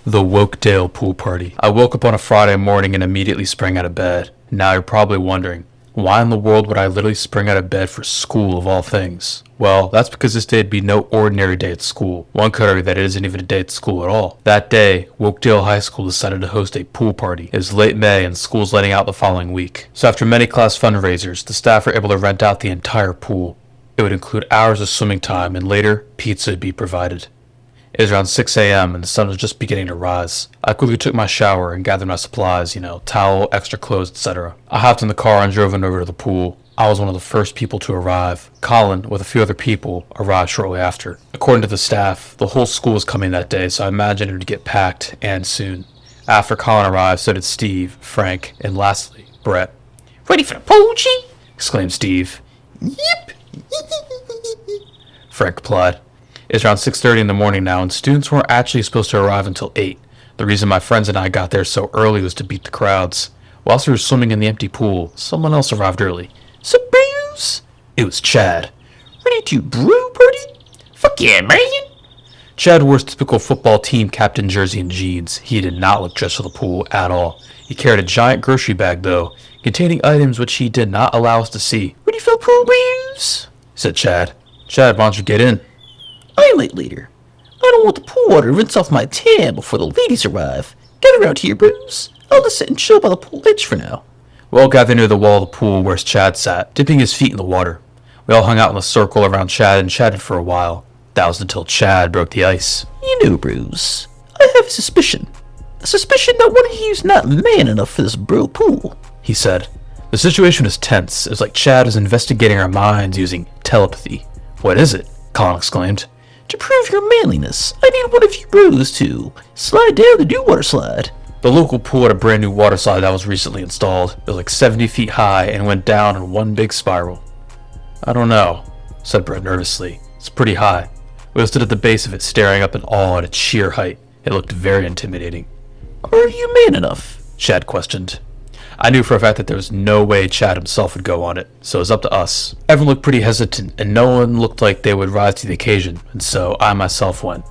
The Woakdale pool party. I woke up on a Friday morning and immediately sprang out of bed. Now you're probably wondering, why in the world would I literally spring out of bed for school of all things? Well, that's because this day would be no ordinary day at school. One could argue that it isn't even a day at school at all. That day, Woakdale High School decided to host a pool party. It was late May and school's letting out the following week. So after many class fundraisers, the staff were able to rent out the entire pool. It would include hours of swimming time and later, pizza would be provided. It was around 6 a.m. and the sun was just beginning to rise. I quickly took my shower and gathered my supplies, towel, extra clothes, etc. I hopped in the car and drove over to the pool. I was one of the first people to arrive. Colin, with a few other people, arrived shortly after. According to the staff, the whole school was coming that day, so I imagined it would get packed, and soon. After Colin arrived, so did Steve, Frank, and lastly, Brett. "Ready for the pool, G?" exclaimed Steve. "Yep." Frank replied. It's around 6:30 in the morning now, and students weren't actually supposed to arrive until 8. The reason my friends and I got there so early was to beat the crowds. Whilst we were swimming in the empty pool, someone else arrived early. "So, Bruce?" It was Chad. "Ready to brew party?" "Fuck yeah, man." Chad wore his typical football team captain jersey and jeans. He did not look dressed for the pool at all. He carried a giant grocery bag, though, containing items which he did not allow us to see. "Ready for the pool, Bruce?" said Chad. Chad, why don't you get in? "I'm late later. I don't want the pool water to rinse off my tan before the ladies arrive. Get around here, Bruce. I'll just sit and chill by the pool edge for now." We all gathered near the wall of the pool where Chad sat, dipping his feet in the water. We all hung out in a circle around Chad and chatted for a while. That was until Chad broke the ice. "You know, Bruce, I have a suspicion. A suspicion that one of you's not man enough for this bro pool," he said. The situation was tense. It was like Chad was investigating our minds using telepathy. "What is it?" Colin exclaimed. "To prove your manliness, I need one of you bros to slide down the new water slide." The local pool had a brand new water slide that was recently installed. It was like 70 feet high and went down in one big spiral. "I don't know," said Brett nervously. "It's pretty high." We all stood at the base of it, staring up in awe at its sheer height. It looked very intimidating. "Are you man enough?" Chad questioned. I knew for a fact that there was no way Chad himself would go on it, so it was up to us. Everyone looked pretty hesitant, and no one looked like they would rise to the occasion, and so I myself went.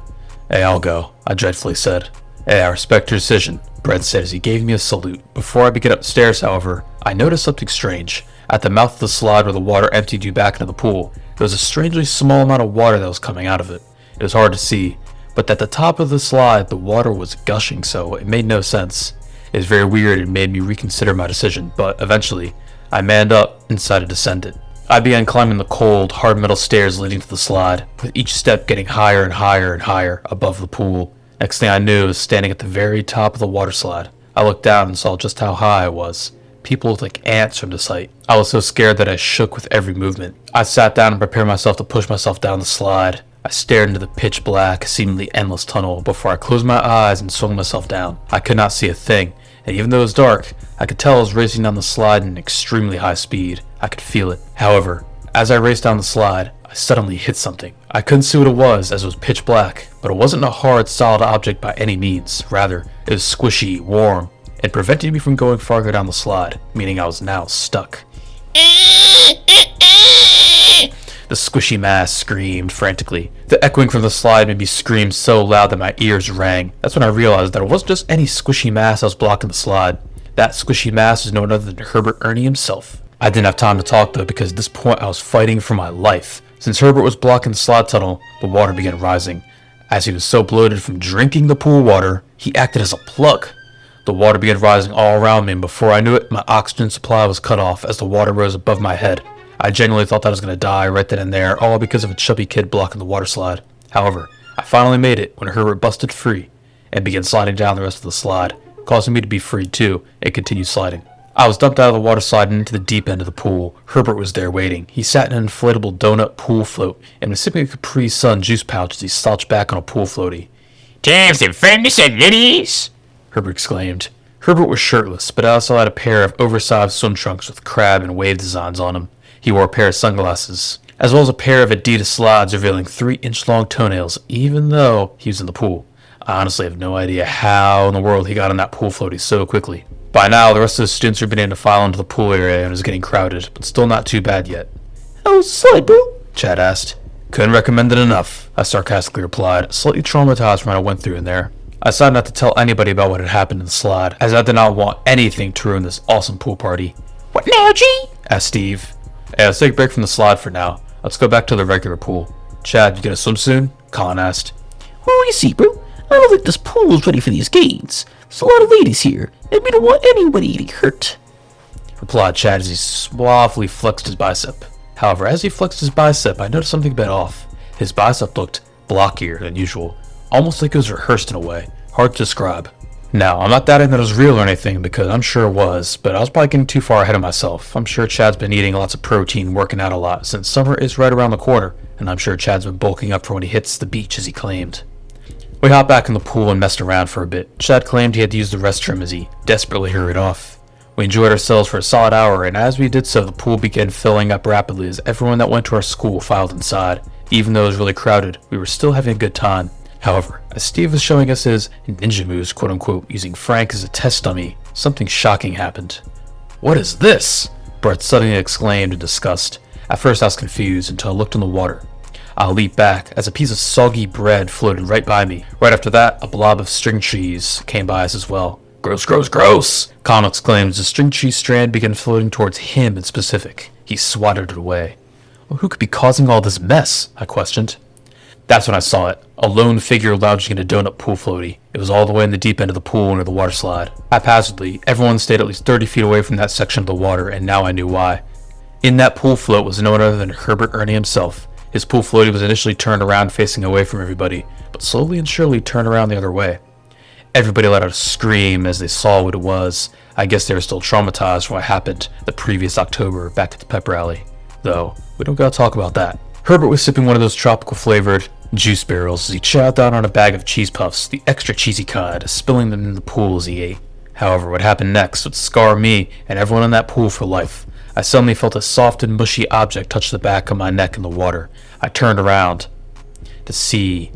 "Hey, I'll go," I dreadfully said. "Hey, I respect your decision," Brett said as he gave me a salute. Before I could get upstairs, however, I noticed something strange. At the mouth of the slide where the water emptied you back into the pool, there was a strangely small amount of water that was coming out of it. It was hard to see, but at the top of the slide, the water was gushing, so it made no sense. It was very weird and made me reconsider my decision, but eventually, I manned up and decided to send it. I began climbing the cold, hard metal stairs leading to the slide, with each step getting higher and higher and higher above the pool. Next thing I knew, I was standing at the very top of the water slide. I looked down and saw just how high I was. People looked like ants from the sight. I was so scared that I shook with every movement. I sat down and prepared myself to push myself down the slide. I stared into the pitch black, seemingly endless tunnel before I closed my eyes and swung myself down. I could not see a thing, and even though it was dark, I could tell I was racing down the slide in extremely high speed. I could feel it. However, as I raced down the slide, I suddenly hit something. I couldn't see what it was as it was pitch black, but it wasn't a hard, solid object by any means. Rather, it was squishy, warm, and prevented me from going farther down the slide, meaning I was now stuck. The squishy mass screamed frantically. The echoing from the slide made me scream so loud that my ears rang. That's when I realized that it wasn't just any squishy mass that was blocking the slide. That squishy mass was no other than Herbert Ernie himself. I didn't have time to talk though, because at this point I was fighting for my life. Since Herbert was blocking the slide tunnel, the water began rising. As he was so bloated from drinking the pool water, he acted as a plug. The water began rising all around me, and before I knew it, my oxygen supply was cut off as the water rose above my head. I genuinely thought that I was going to die right then and there, all because of a chubby kid blocking the water slide. However, I finally made it when Herbert busted free and began sliding down the rest of the slide, causing me to be freed too and continue sliding. I was dumped out of the water slide and into the deep end of the pool. Herbert was there waiting. He sat in an inflatable donut pool float and was sipping a Capri Sun juice pouch as he slouched back on a pool floaty. "Terms and fairness and ladies," Herbert exclaimed. Herbert was shirtless, but also had a pair of oversized swim trunks with crab and wave designs on them. He wore a pair of sunglasses, as well as a pair of Adidas slides revealing 3-inch-long toenails, even though he was in the pool. I honestly have no idea how in the world he got on that pool floaty so quickly. By now, the rest of the students were beginning to file into the pool area and it was getting crowded, but still not too bad yet. "How was the slide, bro?" Chad asked. "Couldn't recommend it enough," I sarcastically replied, slightly traumatized from what I went through in there. I decided not to tell anybody about what had happened in the slide, as I did not want anything to ruin this awesome pool party. What now, G? Asked Steve. Hey, let's take a break from the slide for now. Let's go back to the regular pool. Chad, you gonna swim soon? Colin asked. Well, you see, bro, I don't think this pool's ready for these games. There's a lot of ladies here, and we don't want anybody getting hurt, Replied Chad as he suavely flexed his bicep. However, as he flexed his bicep, I noticed something a bit off. His bicep looked blockier than usual, almost like it was rehearsed in a way. Hard to describe. Now, I'm not doubting that it was real or anything, because I'm sure it was, but I was probably getting too far ahead of myself. I'm sure Chad's been eating lots of protein, working out a lot, since summer is right around the corner, and I'm sure Chad's been bulking up for when he hits the beach, as he claimed. We hopped back in the pool and messed around for a bit. Chad claimed he had to use the restroom as he desperately hurried off. We enjoyed ourselves for a solid hour, and as we did so, the pool began filling up rapidly as everyone that went to our school filed inside. Even though it was really crowded, we were still having a good time. However, as Steve was showing us his ninja moves, quote-unquote, using Frank as a test dummy, something shocking happened. "What is this?" Brett suddenly exclaimed in disgust. At first I was confused until I looked in the water. I leaped back as a piece of soggy bread floated right by me. Right after that, a blob of string cheese came by us as well. "Gross, gross, gross!" Colin exclaimed as the string cheese strand began floating towards him in specific. He swatted it away. "Well, who could be causing all this mess?" I questioned. That's when I saw it. A lone figure lounging in a donut pool floaty. It was all the way in the deep end of the pool near the water slide. Haphazardly, everyone stayed at least 30 feet away from that section of the water, and now I knew why. In that pool float was no one other than Herbert Ernie himself. His pool floaty was initially turned around facing away from everybody, but slowly and surely turned around the other way. Everybody let out a scream as they saw what it was. I guess they were still traumatized from what happened the previous October back at the pep rally. Though, we don't gotta talk about that. Herbert was sipping one of those tropical flavored juice barrels as he chowed down on a bag of cheese puffs, the extra cheesy kind, spilling them in the pool as he ate. However, what happened next would scar me and everyone in that pool for life. I suddenly felt a soft and mushy object touch the back of my neck in the water. I turned around to see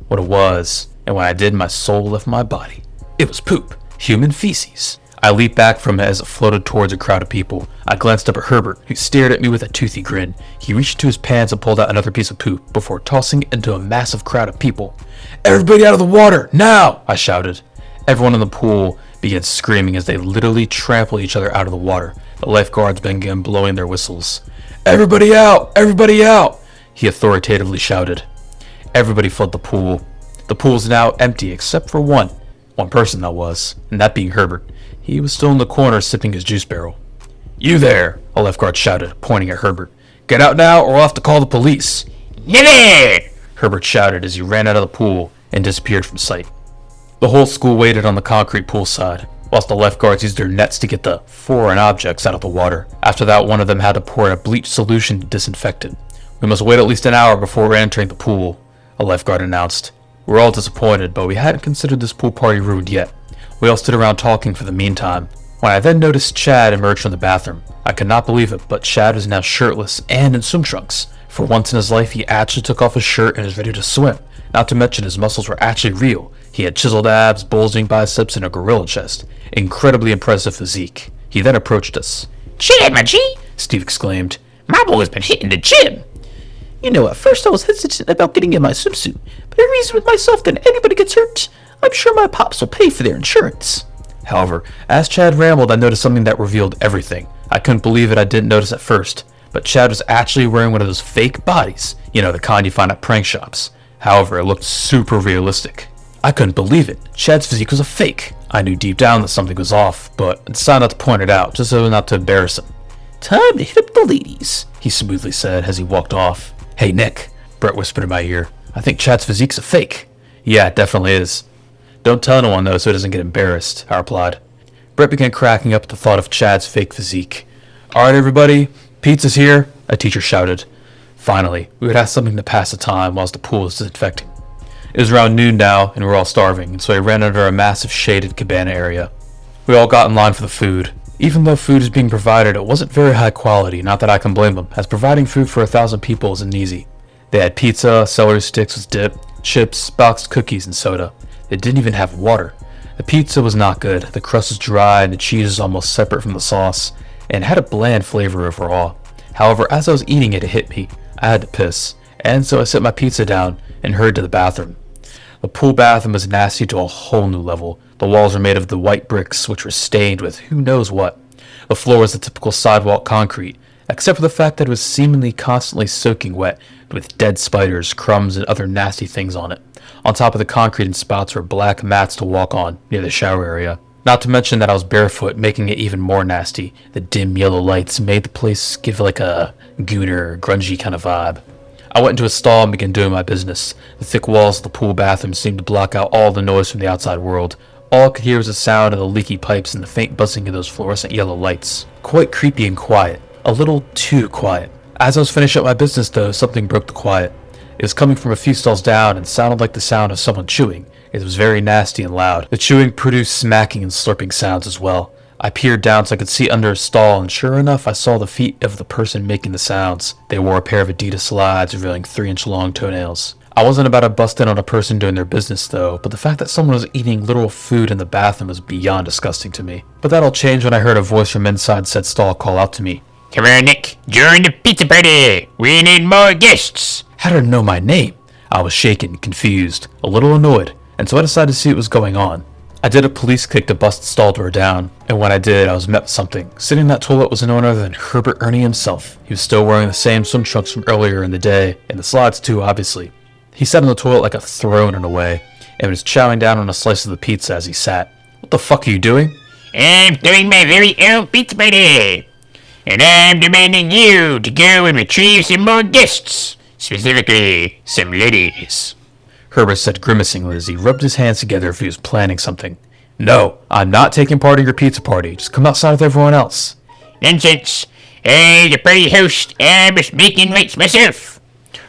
what it was, and when I did, my soul left my body. It was poop. Human feces. I leaped back from it as it floated towards a crowd of people. I glanced up at Herbert, who stared at me with a toothy grin. He reached into his pants and pulled out another piece of poop before tossing it into a massive crowd of people. "Everybody out of the water, now!" I shouted. Everyone in the pool began screaming as they literally trampled each other out of the water. The lifeguards began blowing their whistles. "Everybody out! Everybody out!" he authoritatively shouted. Everybody fled the pool. The pool is now empty except for one person that was, and that being Herbert. He was still in the corner sipping his juice barrel. "You there!" a lifeguard shouted, pointing at Herbert. "Get out now or I'll have to call the police." "Never!" Herbert shouted as he ran out of the pool and disappeared from sight. The whole school waited on the concrete poolside, whilst the lifeguards used their nets to get the foreign objects out of the water. After that, one of them had to pour a bleach solution to disinfect it. "We must wait at least an hour before we're entering the pool," a lifeguard announced. We were all disappointed, but we hadn't considered this pool party ruined yet. We all stood around talking for the meantime. When I then noticed Chad emerge from the bathroom, I could not believe it, but Chad was now shirtless and in swim trunks. For once in his life, he actually took off his shirt and was ready to swim. Not to mention his muscles were actually real. He had chiseled abs, bulging biceps, and a gorilla chest. Incredibly impressive physique. He then approached us. "Chad, my G!" Steve exclaimed. "My boy's been hitting the gym." You know, at first I was hesitant about getting in my swimsuit, but I reasoned with myself that if anybody gets hurt, I'm sure my pops will pay for their insurance. However, as Chad rambled, I noticed something that revealed everything. I couldn't believe it. I didn't notice at first, but Chad was actually wearing one of those fake bodies. You know, the kind you find at prank shops. However, it looked super realistic. I couldn't believe it. Chad's physique was a fake. I knew deep down that something was off, but I decided not to point it out, just so not to embarrass him. "Time to hit up the ladies," he smoothly said as he walked off. "Hey, Nick," Brett whispered in my ear. "I think Chad's physique's a fake." "Yeah, it definitely is." "Don't tell anyone, though, so he doesn't get embarrassed," I replied. Brett began cracking up at the thought of Chad's fake physique. "Alright, everybody, pizza's here," a teacher shouted. Finally, we would have something to pass the time whilst the pool was disinfecting. It was around noon now, and we were all starving, and so I ran under a massive shaded cabana area. We all got in line for the food. Even though food is being provided, it wasn't very high quality, not that I can blame them, as providing food for 1,000 people isn't easy. They had pizza, celery sticks with dip, chips, boxed cookies, and soda. They didn't even have water. The pizza was not good, the crust was dry, and the cheese was almost separate from the sauce, and had a bland flavor overall. However, as I was eating it, it hit me. I had to piss, and so I set my pizza down and hurried to the bathroom. The pool bathroom was nasty to a whole new level. The walls were made of the white bricks, which were stained with who knows what. The floor was the typical sidewalk concrete, except for the fact that it was seemingly constantly soaking wet, with dead spiders, crumbs, and other nasty things on it. On top of the concrete and spouts were black mats to walk on, near the shower area. Not to mention that I was barefoot, making it even more nasty. The dim yellow lights made the place give like a gooner, grungy kind of vibe. I went into a stall and began doing my business. The thick walls of the pool bathroom seemed to block out all the noise from the outside world. All I could hear was the sound of the leaky pipes and the faint buzzing of those fluorescent yellow lights. Quite creepy and quiet. A little too quiet. As I was finishing up my business though, something broke the quiet. It was coming from a few stalls down and sounded like the sound of someone chewing. It was very nasty and loud. The chewing produced smacking and slurping sounds as well. I peered down so I could see under a stall, and sure enough, I saw the feet of the person making the sounds. They wore a pair of Adidas slides, revealing 3-inch long toenails. I wasn't about to bust in on a person doing their business though, but the fact that someone was eating literal food in the bathroom was beyond disgusting to me. But that'll change when I heard a voice from inside said stall call out to me. Come on, Nick. Join the pizza party. We need more guests. How did it know my name? I was shaken, confused, a little annoyed, and so I decided to see what was going on. I did a police kick to bust the stall door down, and when I did, I was met with something. Sitting in that toilet was no other than Herbert Ernie himself. He was still wearing the same swim trunks from earlier in the day, and the slides too, obviously. He sat in the toilet like a throne in a way, and was chowing down on a slice of the pizza as he sat. What the fuck are you doing? I'm doing my very own pizza party. And I'm demanding you to go and retrieve some more guests. Specifically, some ladies. Herbert said grimacing as he rubbed his hands together if he was planning something. No, I'm not taking part in your pizza party. Just come outside with everyone else. Nonsense. Hey, the party host, I must make invites myself.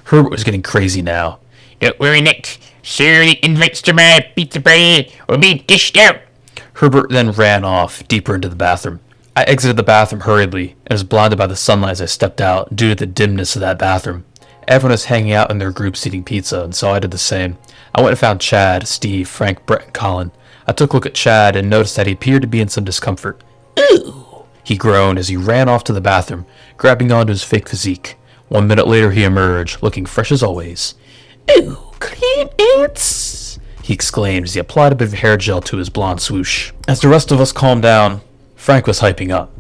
Herbert was getting crazy now. Don't worry, Nick. Sure, the invites to my pizza party will be dished out. Herbert then ran off, deeper into the bathroom. I exited the bathroom hurriedly, and was blinded by the sunlight as I stepped out, due to the dimness of that bathroom. Everyone was hanging out in their groups eating pizza, and so I did the same. I went and found Chad, Steve, Frank, Brett, and Colin. I took a look at Chad and noticed that he appeared to be in some discomfort. Ooh, He groaned as he ran off to the bathroom, grabbing onto his fake physique. 1 minute later he emerged, looking fresh as always. ooh, clean ants. He exclaimed as he applied a bit of hair gel to his blonde swoosh. As the rest of us calmed down, Frank was hyping up.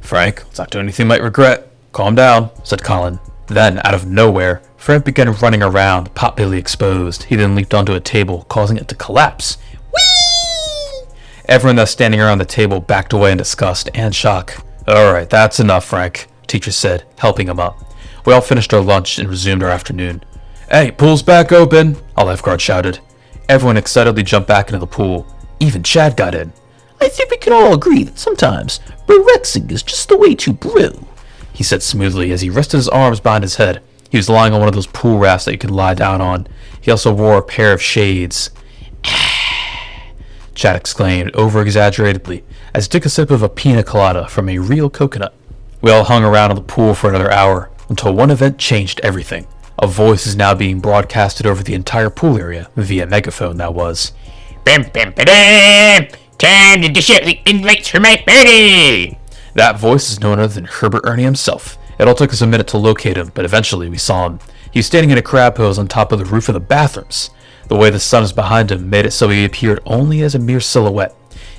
Frank, let's not do anything you might regret. Calm down, said Colin. Then, out of nowhere, Frank began running around, potbelly exposed. He then leaped onto a table, causing it to collapse. Whee! Everyone that was standing around the table backed away in disgust and shock. Alright, that's enough, Frank, teacher said, helping him up. We all finished our lunch and resumed our afternoon. Hey, pool's back open, a lifeguard shouted. Everyone excitedly jumped back into the pool. Even Chad got in. I think we can all agree that sometimes brewexing is just the way to brew, he said smoothly as he rested his arms behind his head. He was lying on one of those pool rafts that you could lie down on. He also wore a pair of shades. Chad exclaimed over-exaggeratedly as he took a sip of a pina colada from a real coconut. We all hung around in the pool for another hour until one event changed everything. A voice is now being broadcasted over the entire pool area via megaphone that was. Bam, bam, ba-dam. Time to dish out the invites for my party. That voice is none other than Herbert Ernie himself. It all took us a minute to locate him, but eventually we saw him. He was standing in a crab pose on top of the roof of the bathrooms. The way the sun was behind him made it so he appeared only as a mere silhouette.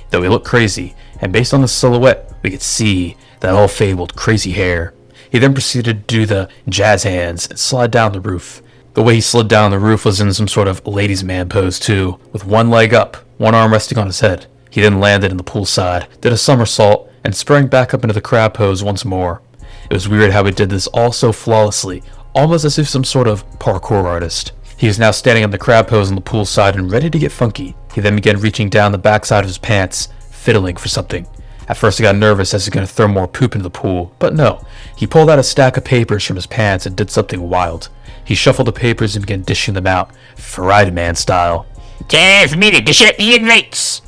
Though he looked crazy, and based on the silhouette, we could see that all fabled crazy hair. He then proceeded to do the jazz hands and slide down the roof. The way he slid down the roof was in some sort of ladies' man pose too, with one leg up, one arm resting on his head. He then landed in the poolside, did a somersault, and sprang back up into the crab pose once more. It was weird how he did this all so flawlessly, almost as if some sort of parkour artist. He was now standing on the crab pose on the poolside and ready to get funky. He then began reaching down the backside of his pants, fiddling for something. At first I got nervous as he was going to throw more poop into the pool, but no. He pulled out a stack of papers from his pants and did something wild. He shuffled the papers and began dishing them out, Friday Man style. Time for me to dish out the invites.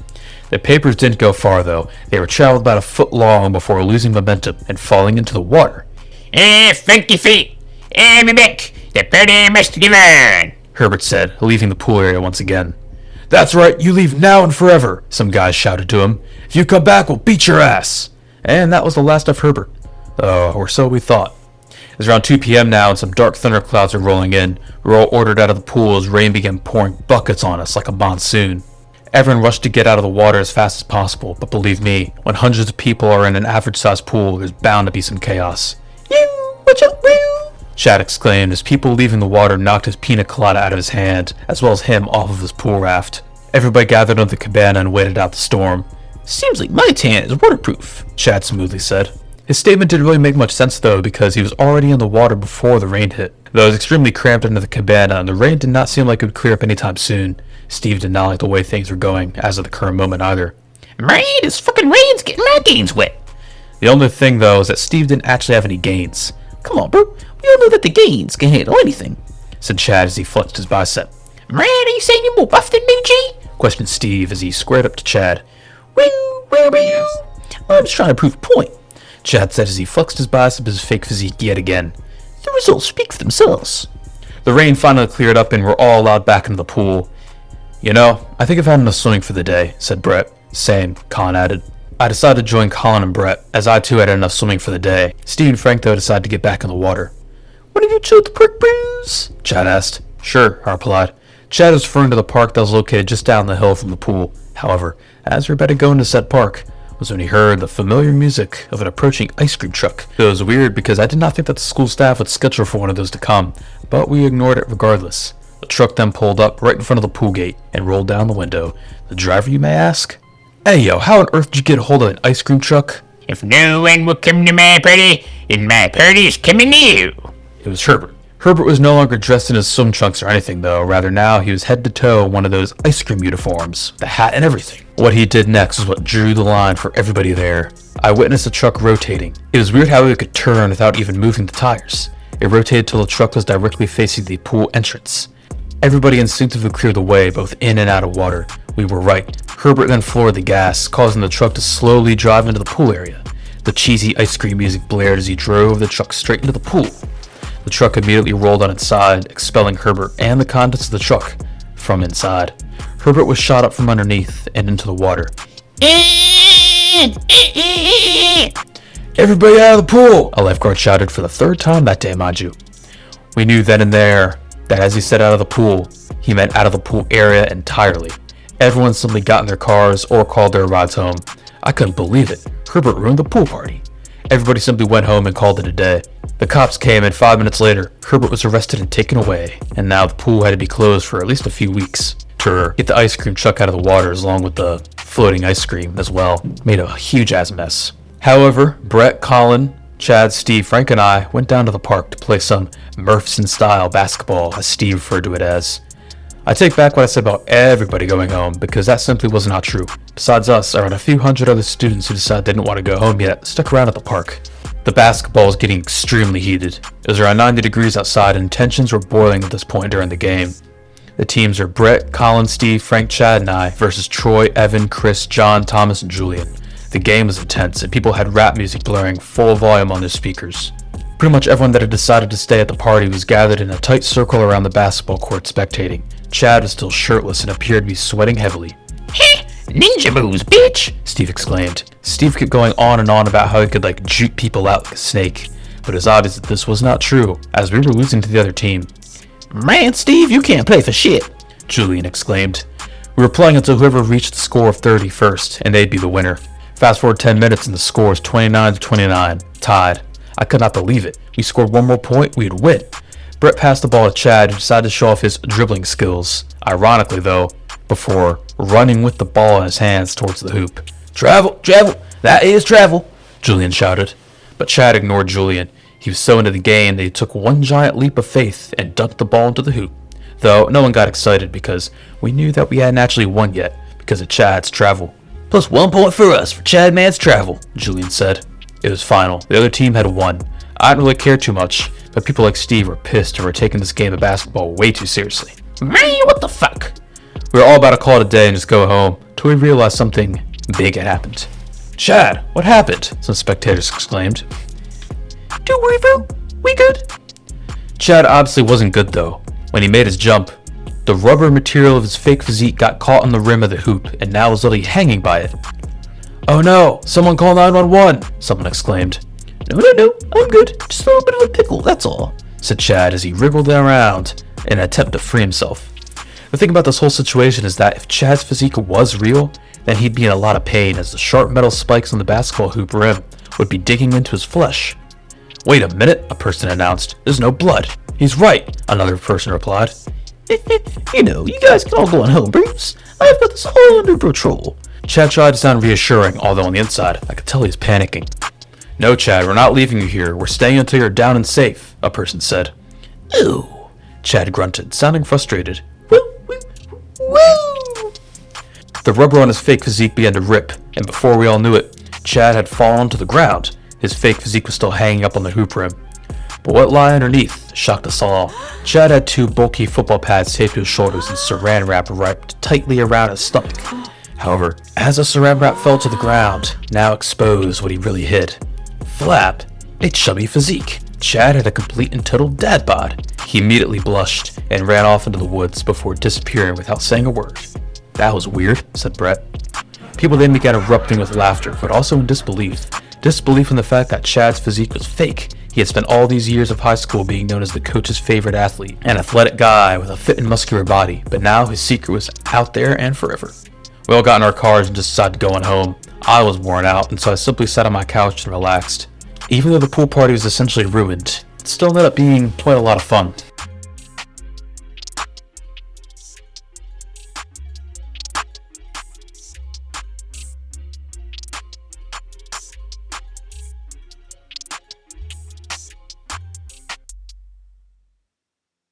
The papers didn't go far though. They were traveled about a foot long before losing momentum and falling into the water. Funky feet. I'll be back. The party must go on. Herbert said, leaving the pool area once again. That's right, you leave now and forever, some guys shouted to him. If you come back, we'll beat your ass. And that was the last of Herbert. Or so we thought. It's around 2 p.m. now and some dark thunderclouds are rolling in. We're all ordered out of the pool as rain began pouring buckets on us like a monsoon. Everyone rushed to get out of the water as fast as possible, but believe me, when hundreds of people are in an average-sized pool, there's bound to be some chaos. You, watch out, bro! Chad exclaimed as people leaving the water knocked his pina colada out of his hand, as well as him off of his pool raft. Everybody gathered under the cabana and waited out the storm. Seems like my tan is waterproof, Chad smoothly said. His statement didn't really make much sense though, because he was already in the water before the rain hit. Though it was extremely cramped under the cabana, and the rain did not seem like it would clear up anytime soon. Steve did not like the way things were going, as of the current moment either. Man, this fucking rain's getting my gains wet. The only thing though is that Steve didn't actually have any gains. Come on, bro. We all know that the gains can handle anything, Said Chad as he flexed his bicep. Man, are you saying you're more buff than me, G? Questioned Steve as he squared up to Chad. Where are you? I'm just trying to prove a point. Chad said as he flexed his bicep his fake physique yet again. The results speak for themselves. The rain finally cleared up and we're all allowed back into the pool. You know, I think I've had enough swimming for the day, said Brett. Same, Colin added. I decided to join Colin and Brett, as I too had enough swimming for the day. Steve and Frank though decided to get back in the water. What did you chill at the park, bros? Chad asked. Sure, I replied. Chad was referring to the park that was located just down the hill from the pool. However, as we were about to go into said park, was when he heard the familiar music of an approaching ice cream truck. It was weird because I did not think that the school staff would schedule for one of those to come, but we ignored it regardless. The truck then pulled up right in front of the pool gate and rolled down the window. The driver, you may ask? Hey yo, how on earth did you get a hold of an ice cream truck? If no one will come to my party, then my party is coming to you. It was Herbert. Herbert was no longer dressed in his swim trunks or anything though, rather now he was head to toe in one of those ice cream uniforms, the hat and everything. What he did next was what drew the line for everybody there. I witnessed the truck rotating. It was weird how it could turn without even moving the tires. It rotated till the truck was directly facing the pool entrance. Everybody instinctively cleared the way, both in and out of water. We were right. Herbert then floored the gas, causing the truck to slowly drive into the pool area. The cheesy ice cream music blared as he drove the truck straight into the pool. The truck immediately rolled on its side, expelling Herbert and the contents of the truck from inside. Herbert was shot up from underneath and into the water. Everybody out of the pool! A lifeguard shouted for the third time that day, mind you. We knew then and there that as he said out of the pool, he meant out of the pool area entirely. Everyone simply got in their cars or called their rides home. I couldn't believe it. Herbert ruined the pool party. Everybody simply went home and called it a day. The cops came and 5 minutes later, Herbert was arrested and taken away, and now the pool had to be closed for at least a few weeks to get the ice cream truck out of the water along with the floating ice cream as well. Made a huge ass mess. However, Brett, Colin, Chad, Steve, Frank, and I went down to the park to play some Murphson-style basketball, as Steve referred to it as. I take back what I said about everybody going home, because that simply was not true. Besides us, around a few hundred other students who decided they didn't want to go home yet stuck around at the park. The basketball was getting extremely heated. It was around 90 degrees outside and tensions were boiling at this point during the game. The teams are Brett, Colin, Steve, Frank, Chad, and I versus Troy, Evan, Chris, John, Thomas, and Julian. The game was intense and people had rap music blaring full volume on their speakers. Pretty much everyone that had decided to stay at the party was gathered in a tight circle around the basketball court spectating. Chad was still shirtless and appeared to be sweating heavily. Heh, ninja moves, bitch! Steve exclaimed. Steve kept going on and on about how he could juke people out like a snake, but it was obvious that this was not true, as we were losing to the other team. Man, Steve, you can't play for shit, Julian exclaimed. We were playing until whoever reached the score of 30 first, and they'd be the winner. Fast forward 10 minutes and the score is 29-29, tied. I could not believe it. We scored one more point, we'd win. Brett passed the ball to Chad, who decided to show off his dribbling skills. Ironically though, before running with the ball in his hands towards the hoop. Travel, that is travel, Julian shouted. But Chad ignored Julian. He was so into the game that he took one giant leap of faith and dunked the ball into the hoop. Though no one got excited because we knew that we hadn't actually won yet because of Chad's travel. Plus 1 point for us for Chad Man's travel, Julian said. It was final. The other team had won. I didn't really care too much, but people like Steve were pissed and were taking this game of basketball way too seriously. Man, what the fuck? We were all about to call it a day and just go home, till we realized something big had happened. Chad, what happened? Some spectators exclaimed. Don't worry, bro. We good? Chad obviously wasn't good though. When he made his jump, the rubber material of his fake physique got caught on the rim of the hoop and now was literally hanging by it. Oh no, someone call 911, someone exclaimed. No, I'm good. Just a little bit of a pickle, that's all, said Chad as he wriggled around in an attempt to free himself. The thing about this whole situation is that if Chad's physique was real, then he'd be in a lot of pain as the sharp metal spikes on the basketball hoop rim would be digging into his flesh. Wait a minute, a person announced. There's no blood. He's right, another person replied. You guys can all go on home, Bruce. I've got this all under control. Chad tried to sound reassuring, although on the inside, I could tell he was panicking. No, Chad, we're not leaving you here. We're staying until you're down and safe, a person said. Oh, Chad grunted, sounding frustrated. Woo! The rubber on his fake physique began to rip, and before we all knew it, Chad had fallen to the ground. His fake physique was still hanging up on the hoop rim. But what lay underneath shocked us all. Chad had 2 bulky football pads taped to his shoulders and saran wrap wrapped tightly around his stomach. However, as the saran wrap fell to the ground, now exposed what he really hid. Flap, a chubby physique. Chad had a complete and total dad bod. He immediately blushed and ran off into the woods before disappearing without saying a word. That was weird, said Brett. People then began erupting with laughter, but also in disbelief. Disbelief in the fact that Chad's physique was fake. He had spent all these years of high school being known as the coach's favorite athlete, an athletic guy with a fit and muscular body, but now his secret was out there and forever. We all got in our cars and just decided going home. I was worn out, and so I simply sat on my couch and relaxed. Even though the pool party was essentially ruined, it still ended up being quite a lot of fun.